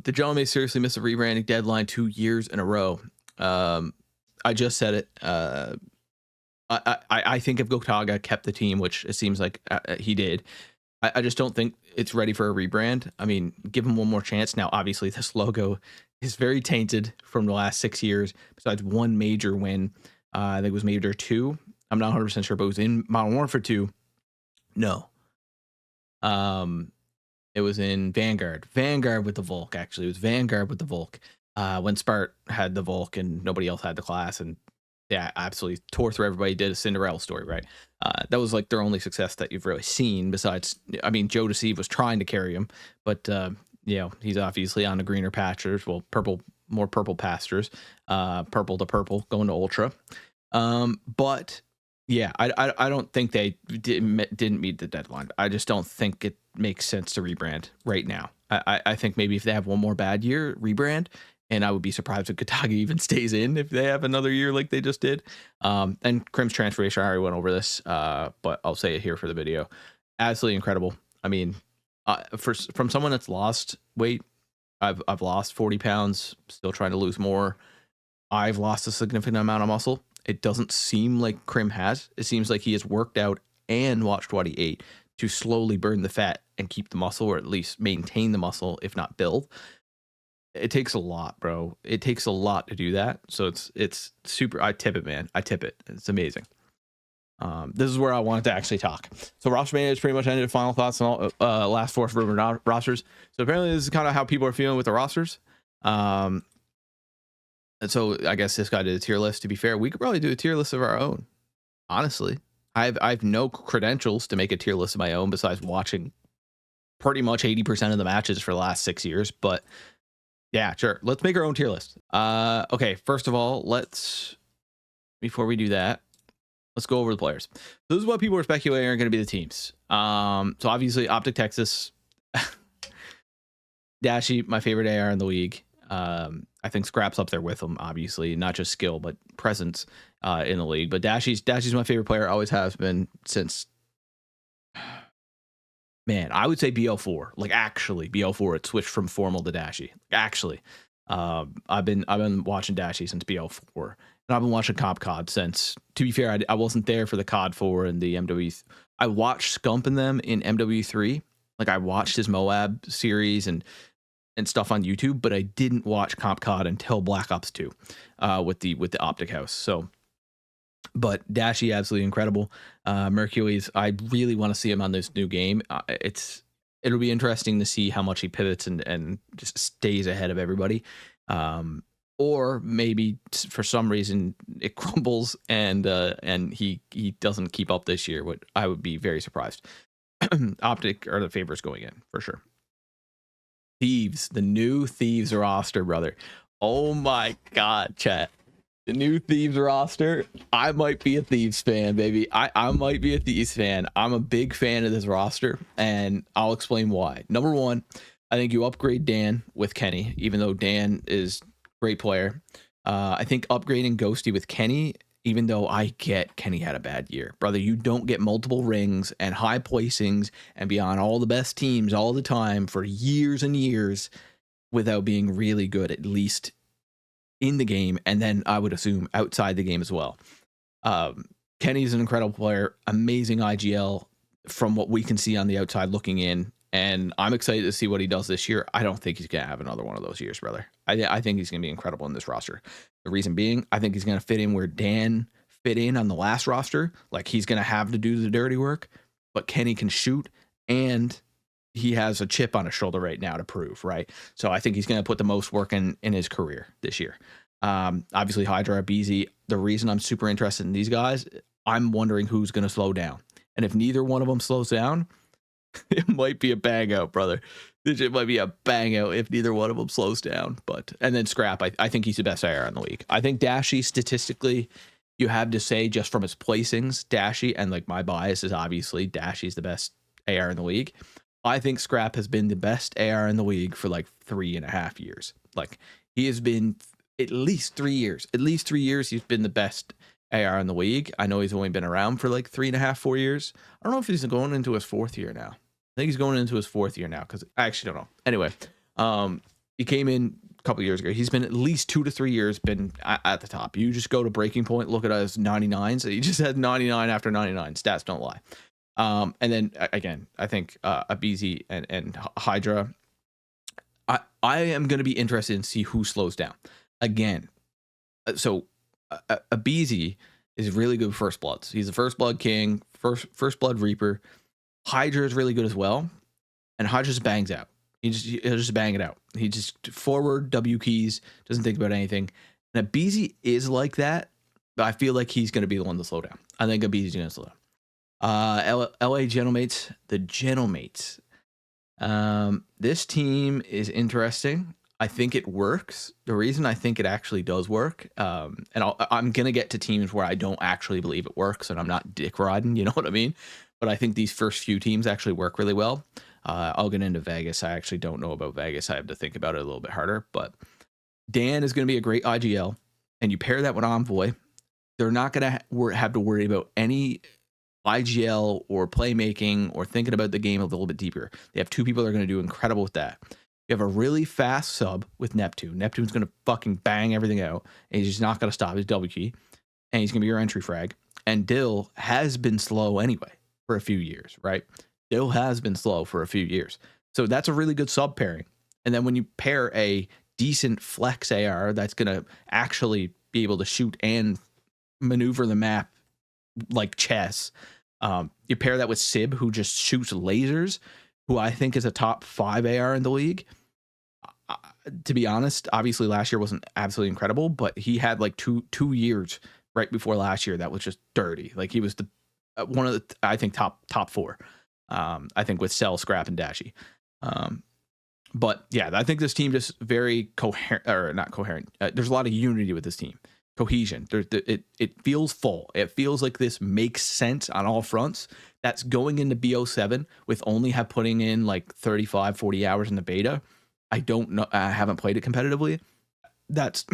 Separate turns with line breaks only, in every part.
The gentleman may seriously miss a rebranding deadline 2 years in a row. I just said it. I think if Gotaga kept the team, which it seems like he did, I just don't think it's ready for a rebrand. I mean, give him one more chance. Now, obviously, this logo is very tainted from the last 6 years, besides one major win. I think it was Major 2. I'm not 100% sure, but it was in Modern Warfare 2. No. It was in Vanguard. Vanguard with the Volk, actually. It was Vanguard with the Volk. When Spart had the Volk and nobody else had the class, and yeah, absolutely tore through everybody, did a Cinderella story, right? That was like their only success that you've really seen besides, I mean, Joe Deceive was trying to carry him, but, you know, he's obviously on the greener pastures, well, more purple pastures, purple to purple, going to Ultra. But yeah, I don't think they didn't meet the deadline. I just don't think it makes sense to rebrand right now. I think maybe if they have one more bad year, rebrand. And I would be surprised if Gotaga even stays in if they have another year like they just did. And Crim's transformation, I already went over this, but I'll say it here for the video. Absolutely incredible. I mean, from someone that's lost weight, I've lost 40 pounds, still trying to lose more. I've lost a significant amount of muscle. It doesn't seem like Crim has. It seems like he has worked out and watched what he ate to slowly burn the fat and keep the muscle, or at least maintain the muscle, if not build. It takes a lot, bro. It takes a lot to do that. So it's super. I tip it, man. I tip it. It's amazing. This is where I wanted to actually talk. So ROSTERMANIA has pretty much ended. Final thoughts on all last four rumored rosters. So apparently this is kind of how people are feeling with the rosters. And so I guess this guy did a tier list. To be fair, we could probably do a tier list of our own. Honestly, I've no credentials to make a tier list of my own besides watching pretty much 80% of the matches for the last 6 years. But yeah, sure. Let's make our own tier list. Okay, first of all, before we do that, let's go over the players. So this is what people are speculating are going to be the teams. So obviously, Optic Texas, Dashy, my favorite AR in the league. I think Scrap's up there with him, obviously, not just skill, but presence in the league. But Dashy's my favorite player, always has been since, man, I would say BL4. Like, actually, BL4, it switched from formal to Dashy. Actually, I've been watching Dashy since BL4, and I've been watching Comp COD since. To be fair, I wasn't there for the COD 4 and the MW. I watched Scump and them in MW3. Like, I watched his Moab series and stuff on YouTube, but I didn't watch Comp COD until Black Ops 2 with the Optic House. So, but Dashy, absolutely incredible. Mercury's, I really want to see him on this new game. It'll be interesting to see how much he pivots and just stays ahead of everybody. Or maybe for some reason it crumbles and he doesn't keep up this year. What I would be very surprised. Optic are the favorites going in for sure. Thieves, the new Thieves roster, brother. Oh my God, chat. The new Thieves roster. I might be a Thieves fan, baby. I might be a Thieves fan. I'm a big fan of this roster, and I'll explain why. Number one, I think you upgrade Dan with Kenny, even though Dan is a great player. I think upgrading Ghosty with Kenny, even though I get Kenny had a bad year. Brother, you don't get multiple rings and high placings and be on all the best teams all the time for years and years without being really good, at least in the game, and then I would assume outside the game as well. Kenny's an incredible player, amazing IGL from what we can see on the outside looking in, and I'm excited to see what he does this year. I don't think he's going to have another one of those years, brother. I think he's going to be incredible in this roster. The reason being, I think he's going to fit in where Dan fit in on the last roster. Like, he's going to have to do the dirty work, but Kenny can shoot, and he has a chip on his shoulder right now to prove, right? So I think he's going to put the most work in his career this year. Obviously, Hydra, BZ, the reason I'm super interested in these guys, I'm wondering who's going to slow down. And if neither one of them slows down, it might be a bang out, brother. It might be a bang out if neither one of them slows down. And then Scrap, I think he's the best AR in the league. I think Dashy, statistically, you have to say just from his placings, Dashy, and like my bias is obviously Dashy's the best AR in the league. I think Scrap has been the best AR in the league for like 3.5 years. Like, he has been at least 3 years. At least 3 years, he's been the best AR in the league. I know he's only been around for like 3.5, 4 years. I don't know if he's going into his 4th year now. I think he's going into his 4th year now because I actually don't know. Anyway, He came in a couple years ago. He's been at least 2 to 3 years been at the top. You just go to Breaking Point, look at his 99s. He just had 99 after 99. Stats don't lie. And then again, I think Abizi and Hydra. I am going to be interested in see who slows down. Again, so Abizi is really good with First Bloods. He's a First Blood King, First Blood Reaper. Hydra is really good as well, and Hydra just bangs out. He'll just bang it out. He just forward W keys, doesn't think about anything. And Abizi is like that, but I feel like he's going to be the one to slow down. I think Abizi's going to slow down. LA Gentlemates, the Gentlemates. This team is interesting. I think it works. The reason I think it actually does work, and I'm going to get to teams where I don't actually believe it works, and I'm not dick riding, you know what I mean? But I think these first few teams actually work really well. I'll get into Vegas. I actually don't know about Vegas. I have to think about it a little bit harder. But Dan is going to be a great IGL, and you pair that with Envoy, they're not going to have to worry about any IGL or playmaking or thinking about the game a little bit deeper. They have 2 people that are going to do incredible with that. You have a really fast sub with Neptune. Neptune's going to fucking bang everything out, and he's just not going to stop his W key, and he's going to be your entry frag. And Dill has been slow anyway for a few years, right? Dill has been slow for a few years. So that's a really good sub pairing. And then when you pair a decent flex AR that's going to actually be able to shoot and maneuver the map like chess, you pair that with Sib, who just shoots lasers, who I think is a top 5 AR in the league. To be honest, obviously last year wasn't absolutely incredible, but he had like two years right before last year that was just dirty. Like he was the one of the, I think, top 4. I think with Cell, Scrap, and Dashy. But yeah, I think this team just very coherent, or not coherent. There's a lot of unity with this team. Cohesion. It feels full. It feels like this makes sense on all fronts. That's going into B07 with only putting in like 35, 40 hours in the beta. I don't know. I haven't played it competitively. That's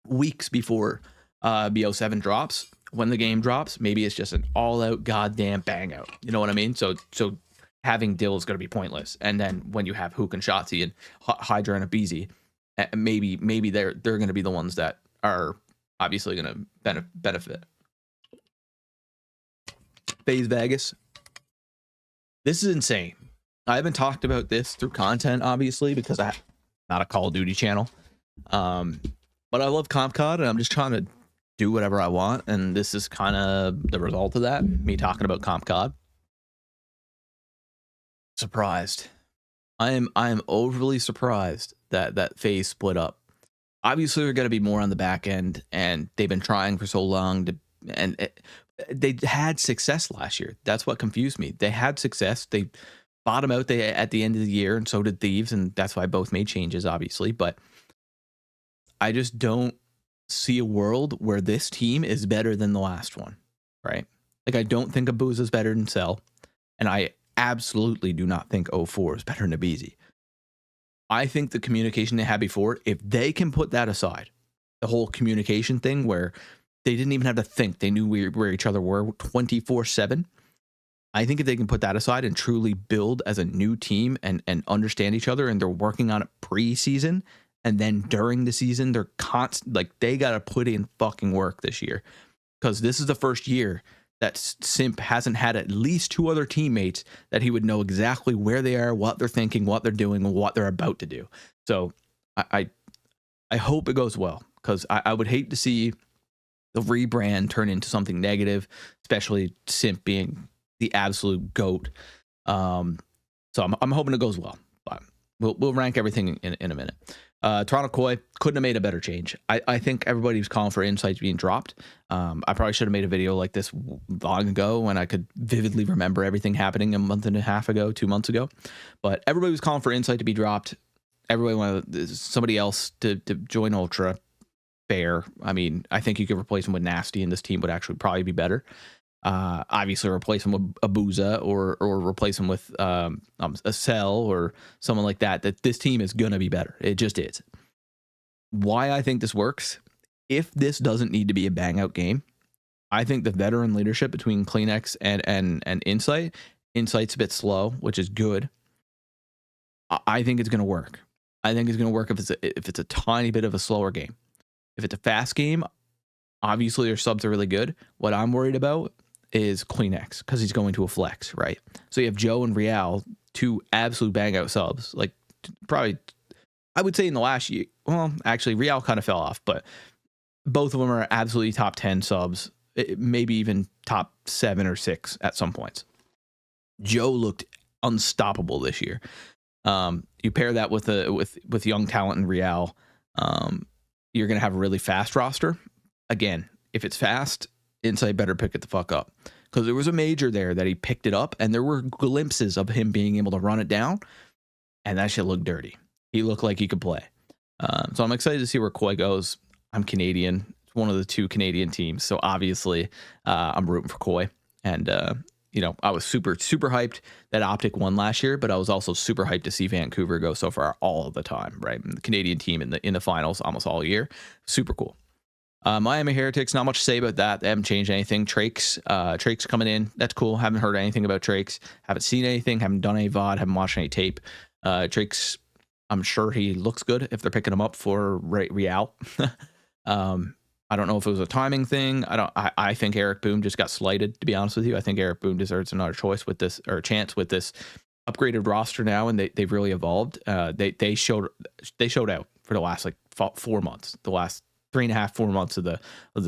weeks before B07 drops. When the game drops, maybe it's just an all-out goddamn bang out. You know what I mean? So having Dill is going to be pointless. And then when you have Hook and Shotzi and Hydra and Abizi, maybe they're going to be the ones that are obviously going to benefit. FaZe Vegas. This is insane. I haven't talked about this through content, obviously, because I'm not a Call of Duty channel. But I love CompCod, and I'm just trying to do whatever I want, and this is kind of the result of that. Me talking about CompCod. Surprised. I am overly surprised that FaZe split up. Obviously, they're going to be more on the back end, and they've been trying for so long they had success last year. That's what confused me. They had success. They bottom out at the end of the year, and so did Thieves, and that's why both made changes, obviously. But I just don't see a world where this team is better than the last one, right? Like, I don't think Abuza is better than Cell, and I absolutely do not think 04 is better than Abizi. I think the communication they had before, if they can put that aside, the whole communication thing where they didn't even have to think, they knew where each other were 24/7. I think if they can put that aside and truly build as a new team and understand each other, and they're working on it pre-season, and then during the season, they're they got to put in fucking work this year, because this is the first year that Simp hasn't had at least 2 other teammates that he would know exactly where they are, what they're thinking, what they're doing, and what they're about to do. So I hope it goes well, because I would hate to see the rebrand turn into something negative, especially Simp being the absolute GOAT. So I'm hoping it goes well, but we'll rank everything in a minute. Toronto Koi couldn't have made a better change. I think everybody was calling for insights being dropped. I probably should have made a video like this long ago when I could vividly remember everything happening a month and a half ago, 2 months ago. But everybody was calling for insight to be dropped. Everybody wanted somebody else to join Ultra. Fair. I mean, I think you could replace him with Nasty, and this team would actually probably be better. Obviously, replace him with Abuza or replace him with a Cell or someone like that. That this team is gonna be better. It just is. Why I think this works? If this doesn't need to be a bang out game, I think the veteran leadership between Kleenex and Insight's a bit slow, which is good. I think it's gonna work. I think it's going to work if it's a tiny bit of a slower game. If it's a fast game, obviously their subs are really good. What I'm worried about is Kleenex because he's going to a flex, right? So you have Joe and Real, two absolute bang out subs. Like probably, I would say in the last year. Well, actually, Real kind of fell off, but both of them are absolutely top 10 subs, maybe even top 7 or 6 at some points. Joe looked unstoppable this year. You pair that with young talent in Real, you're gonna have a really fast roster. Again, if it's fast, Insight better pick it the fuck up, because there was a major there that he picked it up, and there were glimpses of him being able to run it down, and that shit looked dirty. He looked like he could play. So I'm excited to see where Koi goes. I'm Canadian. It's one of the 2 Canadian teams, so obviously I'm rooting for Koi. And I was super hyped that Optic won last year, but I was also super hyped to see Vancouver go so far all of the time, right? The Canadian team in the finals almost all year. Super cool. Miami Heretics, not much to say about that. They haven't changed anything. Trake's coming in. That's cool. Haven't heard anything about Trakes. Haven't seen anything. Haven't done any VOD. Haven't watched any tape. Trake's, I'm sure he looks good if they're picking him up for Real. I don't know if it was a timing thing. I think Eric Boom just got slighted, to be honest with you. I think Eric Boom deserves another choice with this, or a chance with this upgraded roster now, and they've really evolved. They showed out for the last 4 months, the last 3.5, 4 months of the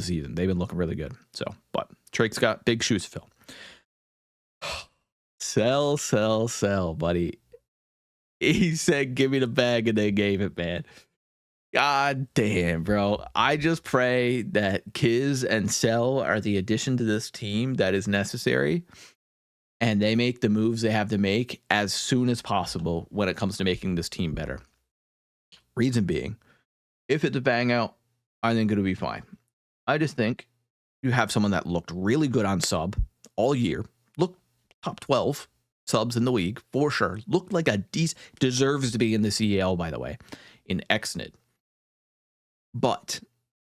season. They've been looking really good. So, but Drake's got big shoes to fill. Sell, buddy. He said, "Give me the bag," and they gave it, man. God damn, bro. I just pray that Kiz and Cell are the addition to this team that is necessary, and they make the moves they have to make as soon as possible when it comes to making this team better. Reason being, if it's a bang out, I think it'll be fine. I just think you have someone that looked really good on sub all year, looked top 12 subs in the league for sure, looked like a deserves to be in the CDL, by the way, in XNID. But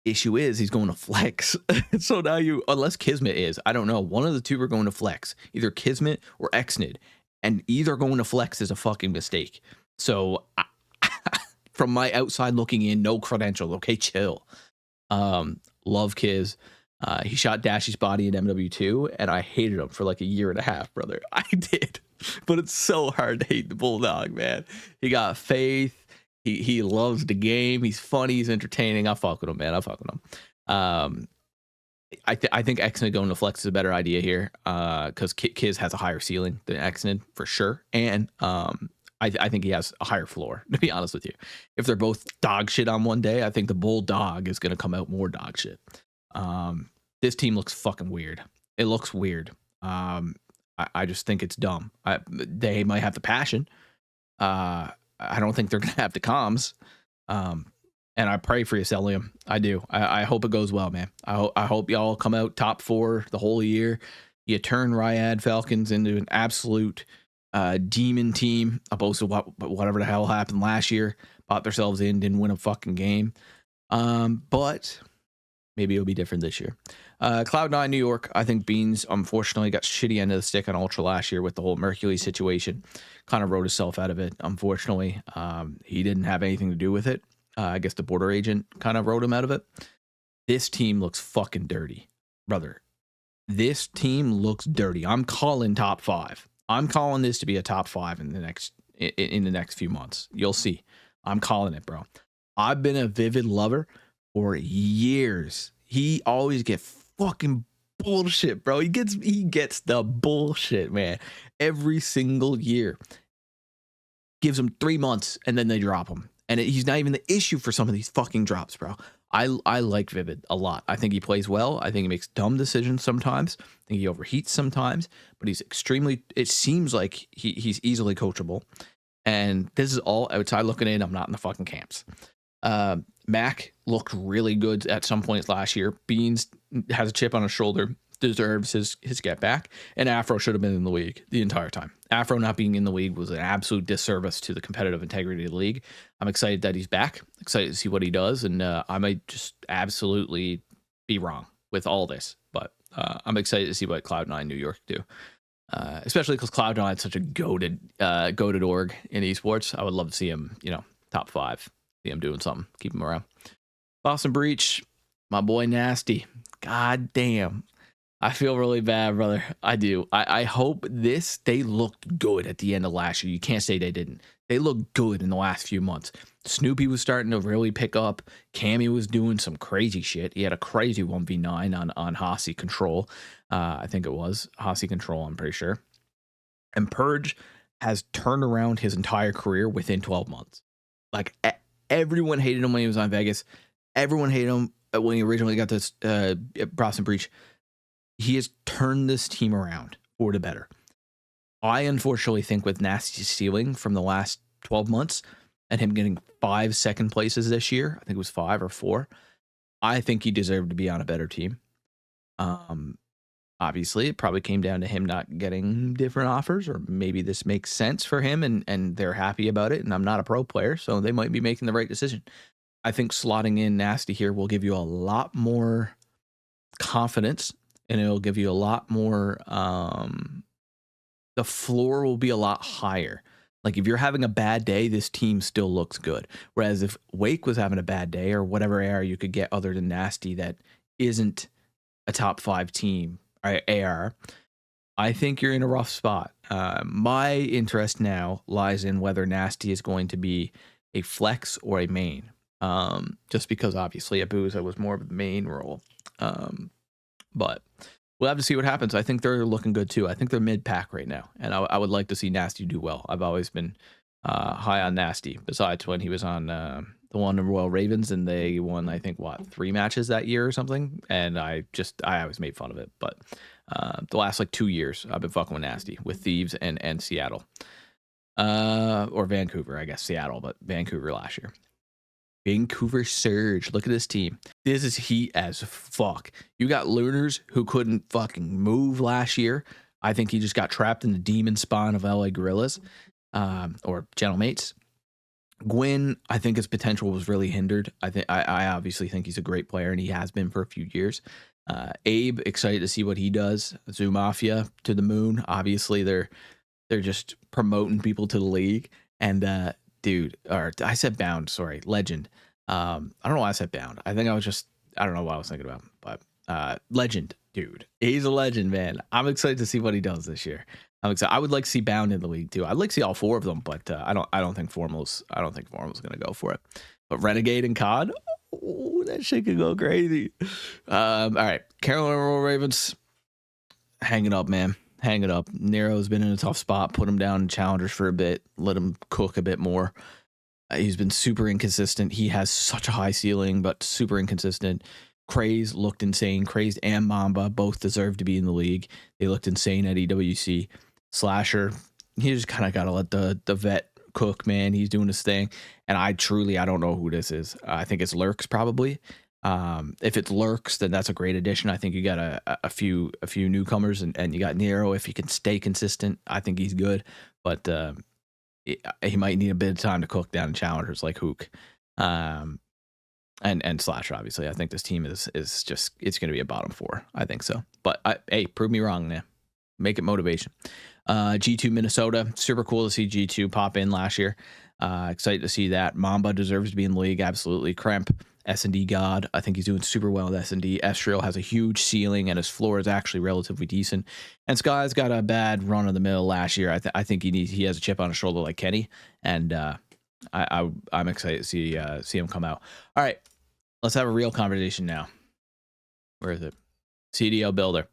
issue is he's going to flex. So now unless Kismet is, I don't know, one of the two are going to flex, either Kismet or XNID, and either going to flex is a fucking mistake. So from my outside looking in, no credentials. Okay, chill. Love Kiz. He shot Dashy's body in MW2, and I hated him for like a year and a half, brother. I did. But it's so hard to hate the Bulldog, man. He got faith. He loves the game. He's funny. He's entertaining. I fuck with him, man. I fuck with him. I think Xnid going to flex is a better idea here, because Kiz has a higher ceiling than Xnid for sure, and I think he has a higher floor, to be honest with you. If they're both dog shit on one day, I think the Bulldog is going to come out more dog shit. This team looks fucking weird. It looks weird. I just think it's dumb. They might have the passion. I don't think they're going to have the comms. And I pray for you, Celium. I do. I hope it goes well, man. I hope y'all come out top 4 the whole year. You turn Ryad Falcons into an absolute demon team, opposed to whatever the hell happened last year. Bought themselves in, didn't win a fucking game. But maybe it'll be different this year. Cloud9 New York. I think Beans unfortunately got shitty end of the stick on Ultra last year with the whole Mercury situation. Kind of wrote himself out of it, unfortunately. He didn't have anything to do with it. I guess the border agent kind of wrote him out of it. This team looks fucking dirty, brother. This team looks dirty. I'm calling top 5. I'm calling this to be a top 5 in the next few months. You'll see. I'm calling it, bro. I've been a Vivid lover for years. He always gets fucking bullshit, bro. He gets the bullshit, man. Every single year. Gives him 3 months and then they drop him. And he's not even the issue for some of these fucking drops, bro. I like Vivid a lot. I think he plays well. I think he makes dumb decisions sometimes. I think he overheats sometimes, but he's extremely, it seems like he's easily coachable. And this is all outside looking in. I'm not in the fucking camps. Mac looked really good at some points last year. Beans has a chip on his shoulder, deserves his get back, and Afro should have been in the league the entire time. Afro not being in the league was an absolute disservice to the competitive integrity of the league. I'm excited that he's back, excited to see what he does, and I might just absolutely be wrong with all this, but I'm excited to see what Cloud9 New York do, especially because Cloud9 is such a goated org in esports. I would love to see him, top 5. See him doing something. Keep him around. Boston Breach, my boy Nasty. God damn. I feel really bad, brother. I do. I hope they looked good at the end of last year. You can't say they didn't. They looked good in the last few months. Snoopy was starting to really pick up. Cammy was doing some crazy shit. He had a crazy 1v9 on Hossie Control. I think it was Hossie Control, I'm pretty sure. And Purge has turned around his entire career within 12 months. Like, everyone hated him when he was on Vegas. Everyone hated him when he originally got this Boston Breach. He has turned this team around for the better. I unfortunately think with Nasty's ceiling from the last 12 months and him getting 5 second places this year, I think it was 5 or 4, I think he deserved to be on a better team. Obviously, it probably came down to him not getting different offers, or maybe this makes sense for him and they're happy about it. And I'm not a pro player, so they might be making the right decision. I think slotting in Nasty here will give you a lot more confidence, and it'll give you a lot more, the floor will be a lot higher. Like, if you're having a bad day, this team still looks good. Whereas if Wake was having a bad day, or whatever AR you could get other than Nasty that isn't a top 5 team, AR, I think you're in a rough spot. My interest now lies in whether Nasty is going to be a flex or a main. Just because obviously Abuza was more of the main role. But we'll have to see what happens. I think they're looking good too. I think they're mid-pack right now, and I would like to see Nasty do well. I've always been high on Nasty, besides when he was on the one in Royal Ravens, and they won, I think, 3 matches that year or something, and I always made fun of it. But the last 2 years, I've been fucking with Nasty, with Thieves and Seattle. Or Vancouver, I guess. Seattle, but Vancouver last year. Vancouver Surge. Look at this team. This is heat as fuck. You got Lunars who couldn't fucking move last year. I think he just got trapped in the demon spawn of LA Gorillas, or Gentlemates. Gwyn, I think his potential was really hindered. I obviously think he's a great player, and he has been for a few years. Abe, excited to see what he does. Zoo Mafia to the moon. Obviously, they're just promoting people to the league. And dude, or I said Bound, sorry, Legend. I don't know why I said Bound. I think I don't know what I was thinking about, but Legend, dude. He's a legend, man. I'm excited to see what he does this year. I'm excited. I would like to see Bound in the league too. I'd like to see all 4 of them, but I don't think Formal's gonna go for it. But Renegade and COD, oh, that shit could go crazy. All right, Carolina Royal Ravens, hang it up, man. Hang it up. Nero's been in a tough spot. Put him down in challengers for a bit. Let him cook a bit more. He's been super inconsistent. He has such a high ceiling, but super inconsistent. Craze looked insane. Crazed and Mamba both deserve to be in the league. They looked insane at EWC. Slasher, he just kind of got to let the vet cook, man. He's doing his thing. And I don't know who this is. I think it's Lurks probably. If it's Lurks, then that's a great addition. I think you got a few newcomers, and you got Nero. If he can stay consistent, I think he's good. But he might need a bit of time to cook down in challengers like Hook, and Slasher. Obviously, I think this team is just, it's going to be a bottom 4. I think so. But hey, prove me wrong, man. Make it motivation. G2 Minnesota, super cool to see G2 pop in last year. Excited to see that. Mamba deserves to be in the league, absolutely. Kremp, S&D God, I think he's doing super well with S&D. Estriel has a huge ceiling, and his floor is actually relatively decent. And Sky's got a bad run of the mill last year. I think he has a chip on his shoulder like Kenny, and I'm excited to see him come out. All right, let's have a real conversation now. Where is it? CDL Builder.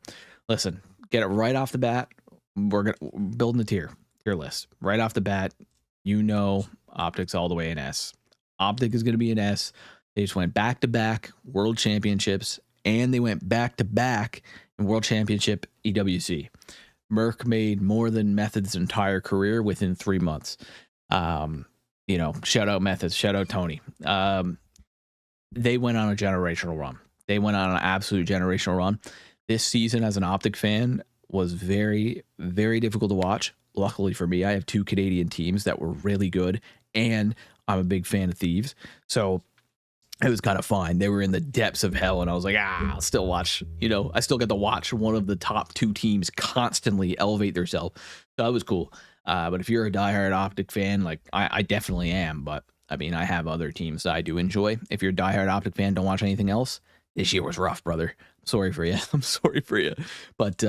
Listen, get it right off the bat. We're building the tier list right off the bat. Optics all the way in S. Optic is going to be an S. They just went back-to-back World Championships, and they went back-to-back in World Championship EWC. Merc made more than Method's entire career within 3 months. Shout out Methods, shout out Tony. They went on a generational run. They went on an absolute generational run. This season, as an Optic fan, was very, very difficult to watch. Luckily for me, I have 2 Canadian teams that were really good, and I'm a big fan of Thieves. So it was kind of fine. They were in the depths of hell, and I was like, I'll still watch. I still get to watch one of the top 2 teams constantly elevate themselves. So that was cool. But if you're a diehard Optic fan, like I definitely am, but I mean, I have other teams that I do enjoy. If you're a diehard Optic fan, don't watch anything else. This year was rough, brother. Sorry for you. I'm sorry for you. But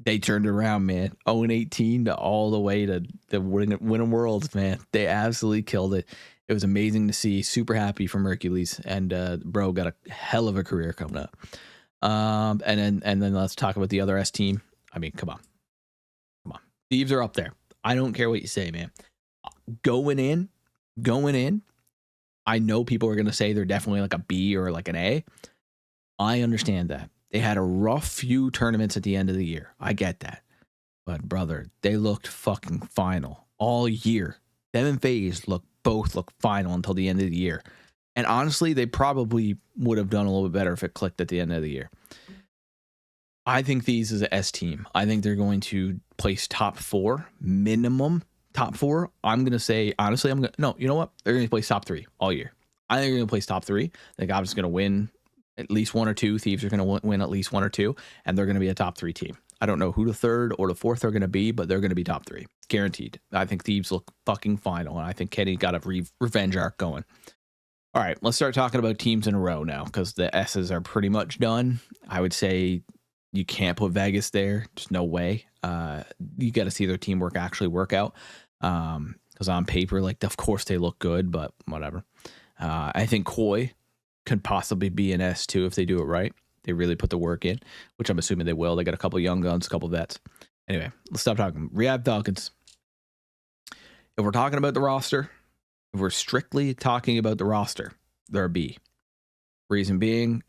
they turned it around, man. 0-18 to all the way to the winning worlds, man. They absolutely killed it. It was amazing to see. Super happy for Hercules. And bro got a hell of a career coming up. And then let's talk about the other S team. I mean, come on. Thieves are up there. I don't care what you say, man. Going in, I know people are going to say they're definitely like a B or like an A. I understand that. They had a rough few tournaments at the end of the year. I get that. But brother, they looked fucking final all year. Them and FaZe both look final until the end of the year. And honestly, they probably would have done a little bit better if it clicked at the end of the year. I think Thieves is an S team. I think they're going to place top 4, minimum top 4. I'm going to say, honestly, no, you know what? They're going to place top 3 all year. I think they're going to place top 3. I think I'm just going to win at least 1 or 2. Thieves are going to win at least 1 or 2, and they're going to be a top 3 team. I don't know who the 3rd or the 4th are going to be, but they're going to be top 3. Guaranteed. I think Thieves look fucking final, and I think Kenny got a revenge arc going. All right, let's start talking about teams in a row now, because the S's are pretty much done. I would say you can't put Vegas there. There's no way. You got to see their teamwork actually work out. Because on paper, like, of course they look good, but whatever. I think Koi could possibly be an S too if they do it right. They really put the work in, which I'm assuming they will. They got a couple young guns, a couple vets. Anyway, let's stop talking. Rehab Falcons. If we're talking about the roster, if we're strictly talking about the roster, they're a B. Reason being,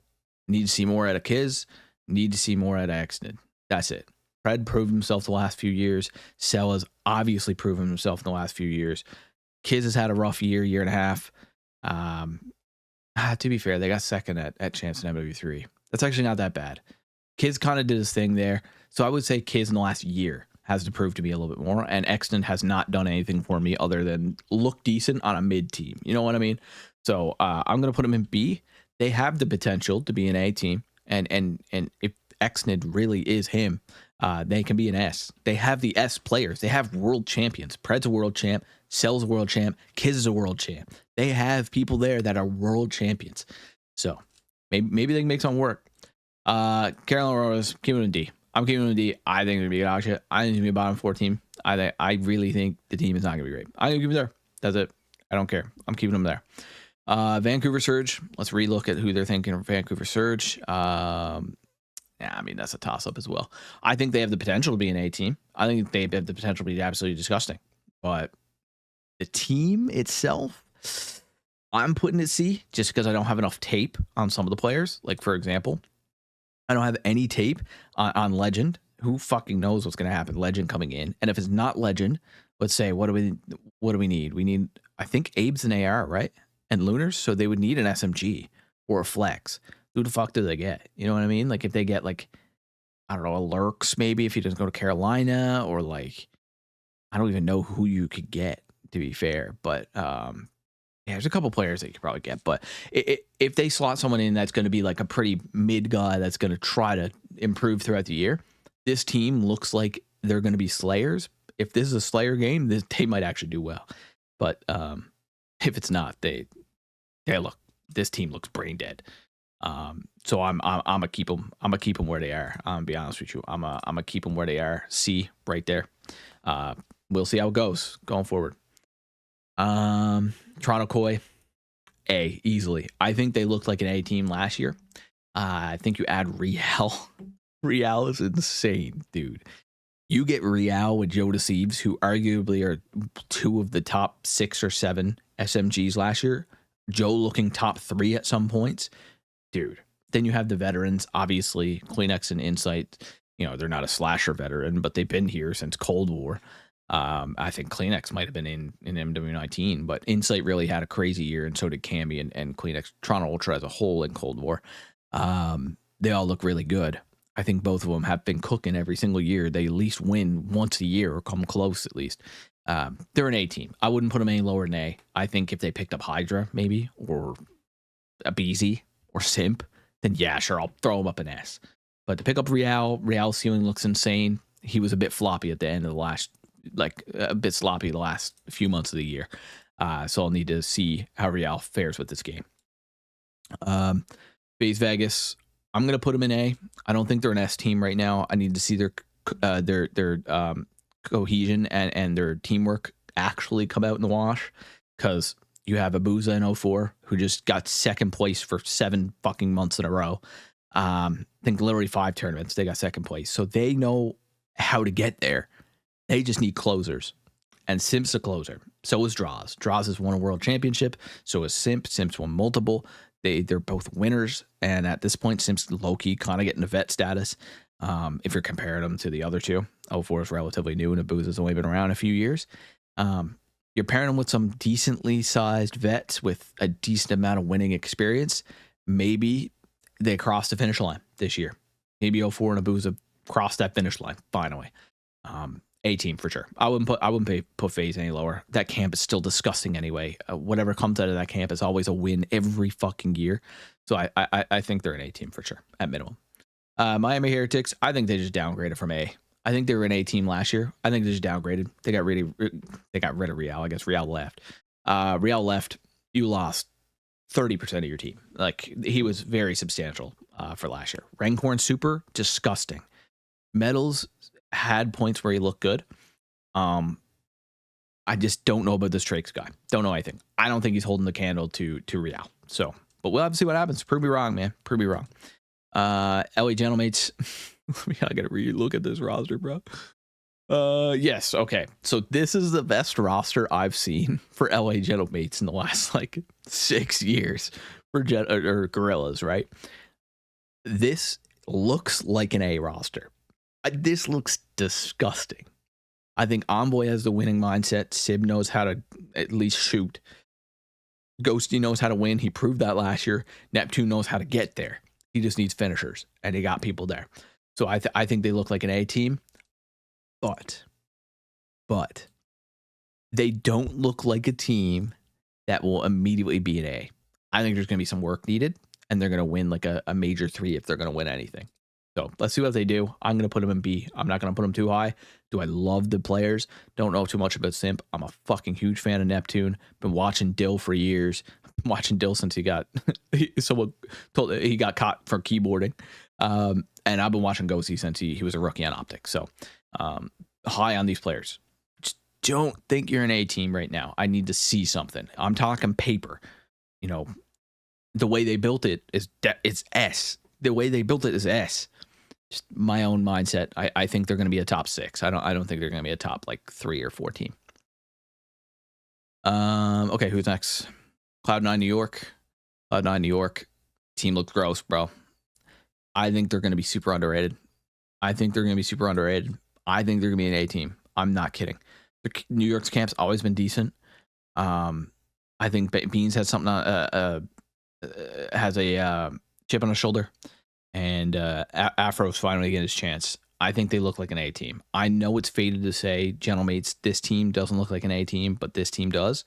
need to see more out of Kiz, need to see more out of Exnid. That's it. Pred proved himself the last few years. Cell has obviously proven himself in the last few years. Kiz has had a rough year and a half. To be fair, they got second at Champs in MW3. That's actually not that bad. Kiz kind of did his thing there. So I would say Kiz in the last year has to prove to be a little bit more. And Exton has not done anything for me other than look decent on a mid team. You know what I mean? So I'm going to put him in B. They have the potential to be an A team. And if Exnid really is him, they can be an S. They have the S players. They have world champions. Pred's a world champ. Cell's a world champ. Kiz is a world champ. They have people there that are world champions. So maybe they can make something work. Carolina Auroras, keep it in D. I'm keeping it in D. I think they're going to be dog shit. I think it's going to be a bottom 4 team. I really think the team is not going to be great. I'm going to keep it there. That's it. I don't care. I'm keeping them there. Vancouver Surge. Let's relook at who they're thinking of Vancouver Surge. Yeah, I mean, that's a toss-up as well. I think they have the potential to be an A team. I think they have the potential to be absolutely disgusting. But the team itself, I'm putting it C just because I don't have enough tape on some of the players. Like, for example, I don't have any tape on Legend. Who fucking knows what's going to happen? Legend coming in. And if it's not Legend, let's say, what do we need? We need, I think, Abe's an AR, right? And Lunars. So they would need an SMG or a Flex. Who the fuck do they get? You know what I mean? Like, if they get, like, I don't know, a Lurks maybe if he doesn't go to Carolina, or like, I don't even know who you could get, to be fair. But yeah, there's a couple players that you could probably get. But if they slot someone in that's going to be like a pretty mid guy that's going to try to improve throughout the year, this team looks like they're going to be Slayers. If this is a Slayer game, they might actually do well. But if it's not, this team looks brain dead. So I'm gonna keep them. I'm gonna keep them where they are. I'm gonna be honest with you. I'm gonna keep them where they are. C right there. We'll see how it goes going forward. Toronto Koi, A easily. I think they looked like an A team last year. I think you add Real. Real is insane, dude. You get Real with Joe Deceives, who arguably are 2 of the top 6 or 7 SMGs last year. Joe looking top 3 at some points. Dude, then you have the veterans, obviously, Kleenex and Insight. You know, they're not a slasher veteran, but they've been here since Cold War. I think Kleenex might have been in MW19, but Insight really had a crazy year, and so did Camby and Kleenex. Toronto Ultra as a whole in Cold War. They all look really good. I think both of them have been cooking every single year. They at least win once a year or come close at least. They're an A team. I wouldn't put them any lower than A. I think if they picked up Hydra maybe, or a BZ, or Simp, then yeah, sure, I'll throw him up an S. But to pick up Real's ceiling looks insane. He was a bit floppy at the end of the last, like a bit sloppy the last few months of the year. So I'll need to see how Real fares with this game. FaZe Vegas, I'm gonna put them in A. I don't think they're an S team right now. I need to see their cohesion and their teamwork actually come out in the wash, because you have Abuza in 04 who just got second place for 7 fucking months in a row. I think literally 5 tournaments they got second place, so they know how to get there. They just need closers, and Simp's a closer. So is Draws. Draws has won a world championship. So is Simp. Simp's won multiple. They're both winners, and at this point, Simp's low-key kind of getting a vet status. If you're comparing them to the other two, 04 is relatively new, and Abuza's only been around a few years. You're pairing them with some decently sized vets with a decent amount of winning experience. Maybe they cross the finish line this year. Maybe 04 and Abuza cross that finish line finally. A team for sure. I wouldn't put FaZe any lower. That camp is still disgusting anyway. Whatever comes out of that camp is always a win every fucking year. So I think they're an A team for sure at minimum. Miami Heretics, I think they just downgraded from A. I think they were an A team last year. I think they just downgraded. They got rid of Real. I guess Real left. Real left. You lost 30% of your team. Like, he was very substantial for last year. Rencorn Super, disgusting. Metals had points where he looked good. I just don't know about this Trakes guy. Don't know anything. I don't think he's holding the candle to Real. So, but we'll have to see what happens. Prove me wrong, man. Prove me wrong. LA Gentlemates. I gotta look at this roster, bro. Yes, okay. So this is the best roster I've seen for LA Gentlemates in the last like 6 years for Gorillas, right? This looks like an A roster. This looks disgusting. I think Envoy has the winning mindset. Sib knows how to at least shoot. Ghosty knows how to win. He proved that last year. Neptune knows how to get there. He just needs finishers, and he got people there. So I think they look like an A team, but they don't look like a team that will immediately be an A. I think there's going to be some work needed, and they're going to win like a major 3 if they're going to win anything. So let's see what they do. I'm going to put them in B. I'm not going to put them too high. Do I love the players? Don't know too much about Simp. I'm a fucking huge fan of Neptune. Been watching Dill for years. Been watching Dill since he got someone told he got caught for keyboarding. And I've been watching Ghosty since he was a rookie on Optic. So high on these players. Just don't think you're an A team right now. I need to see something. I'm talking paper. You know, the way they built it is it's S. The way they built it is S. Just my own mindset. I think they're going to be a top 6. I don't think they're going to be a top like 3 or 4 team. Okay, who's next? Cloud9 New York. Cloud9 New York. Team looks gross, bro. I think they're going to be super underrated. I think they're going to be an A team. I'm not kidding. New York's camp's always been decent. I think Beans has something has a chip on his shoulder, and Afro's finally getting his chance. I think they look like an A team. I know it's faded to say, Gentlemates, this team doesn't look like an A team, but this team does.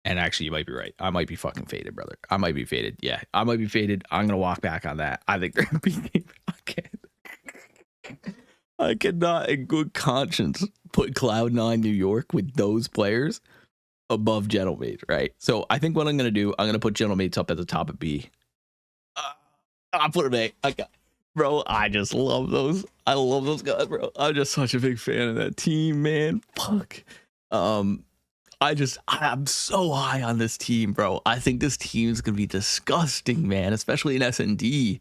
And actually, you might be right. I might be fucking faded, brother. I might be faded. Yeah, I might be faded. I'm going to walk back on that. I think they're going to be... I cannot, in good conscience, put Cloud9 New York with those players above Gentlemates, right? So I think what I'm going to do, I'm going to put Gentlemates up at the top of B. I'll put them A. Bro, I just love those. I love those guys, bro. I'm just such a big fan of that team, man. Fuck. I'm so high on this team, bro. I think this team is gonna be disgusting, man, especially in S&D.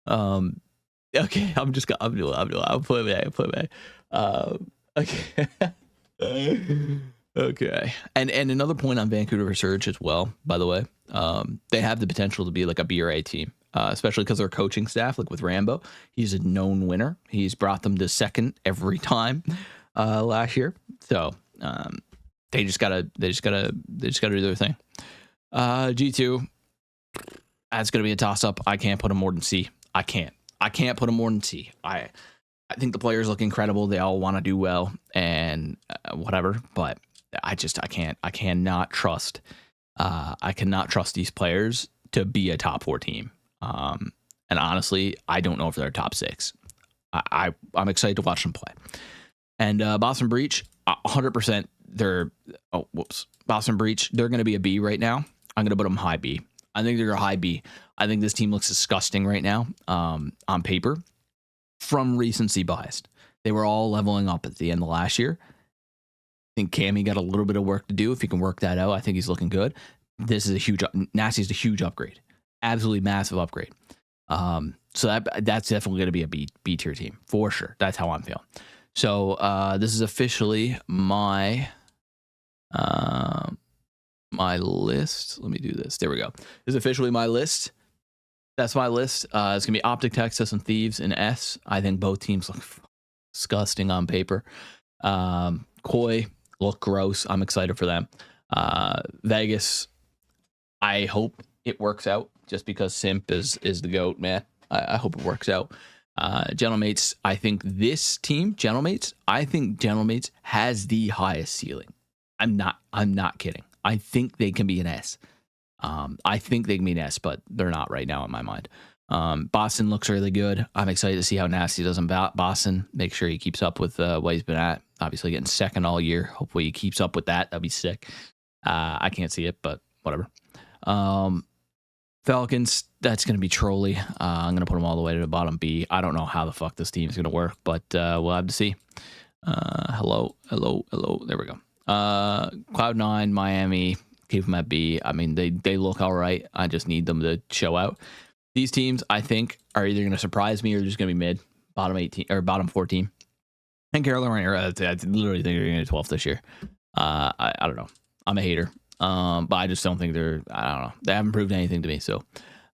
Okay, I'll put it back. Okay. Okay. And another point on Vancouver Surge as well, by the way. They have the potential to be like a B or A team, especially because their coaching staff, like with Rambo, he's a known winner. He's brought them to second every time last year. So they just gotta do their thing. G2, that's gonna be a toss up. I can't put them more than C. I can't put them more than C. I think the players look incredible. They all want to do well and whatever, but I cannot trust these players to be a top 4 team. And honestly, I don't know if they're top 6. I'm excited to watch them play. And Boston Breach, 100% Boston Breach. They're going to be a B right now. I'm going to put them high B. I think they're a high B. I think this team looks disgusting right now on paper from recency bias. They were all leveling up at the end of last year. I think Cammy got a little bit of work to do. If he can work that out, I think he's looking good. This is a huge, Nasty's a huge upgrade. Absolutely massive upgrade. So that's definitely going to be a B tier team for sure. That's how I'm feeling. So this is officially my my list. Let me do this. There we go. This is officially my list. That's my list. It's going to be Optic, Texas, and Thieves in S. I think both teams look disgusting on paper. Koi look gross. I'm excited for them. Vegas, I hope it works out just because Simp is the GOAT, man. I hope it works out. Gentlemates, I think this team, Gentlemates has the highest ceiling. I'm not kidding. I think they can be an S. I think they can be an S, but they're not right now in my mind. Boston looks really good. I'm excited to see how Nasty does in Boston. Make sure he keeps up with what he's been at. Obviously getting second all year. Hopefully he keeps up with that. That'd be sick. I can't see it, but whatever. Falcons, that's going to be Trolley. I'm going to put them all the way to the bottom B. I don't know how the fuck this team is going to work, but we'll have to see. Hello. There we go. Cloud9, Miami, keep them at B. I mean, they look all right. I just need them to show out. These teams, I think, are either going to surprise me or just going to be mid, bottom 18 or bottom 14. And Carolina, I literally think they're going to get 12th this year. I don't know. I'm a hater. But I just don't think I don't know. They haven't proved anything to me. So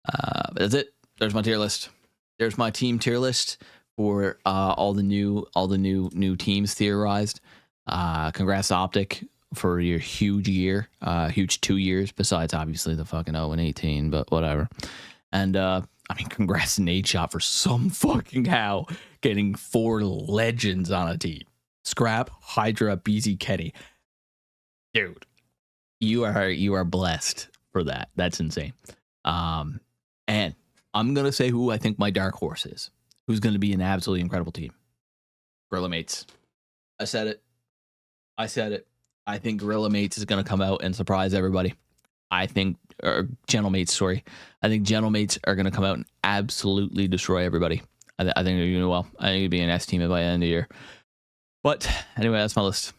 but that's it. There's my tier list. There's my team tier list for all the new teams theorized. Congrats to Optic for your huge year, huge 2 years, besides obviously the fucking 0-18, but whatever. And I mean, congrats to Nate Shot for some fucking how getting 4 legends on a team. Scrap, Hydra, BZ, Kenny. Dude, you are blessed for that. That's insane. And I'm gonna say who I think my dark horse is. Who's gonna be an absolutely incredible team? Gorilla Mates. I said it. I think Gorilla Mates is gonna come out and surprise everybody. I think Gentlemates, sorry. I think Gentlemates are gonna come out and absolutely destroy everybody. I think they're gonna do well. I think it'd be an S team by the end of the year. But anyway, that's my list.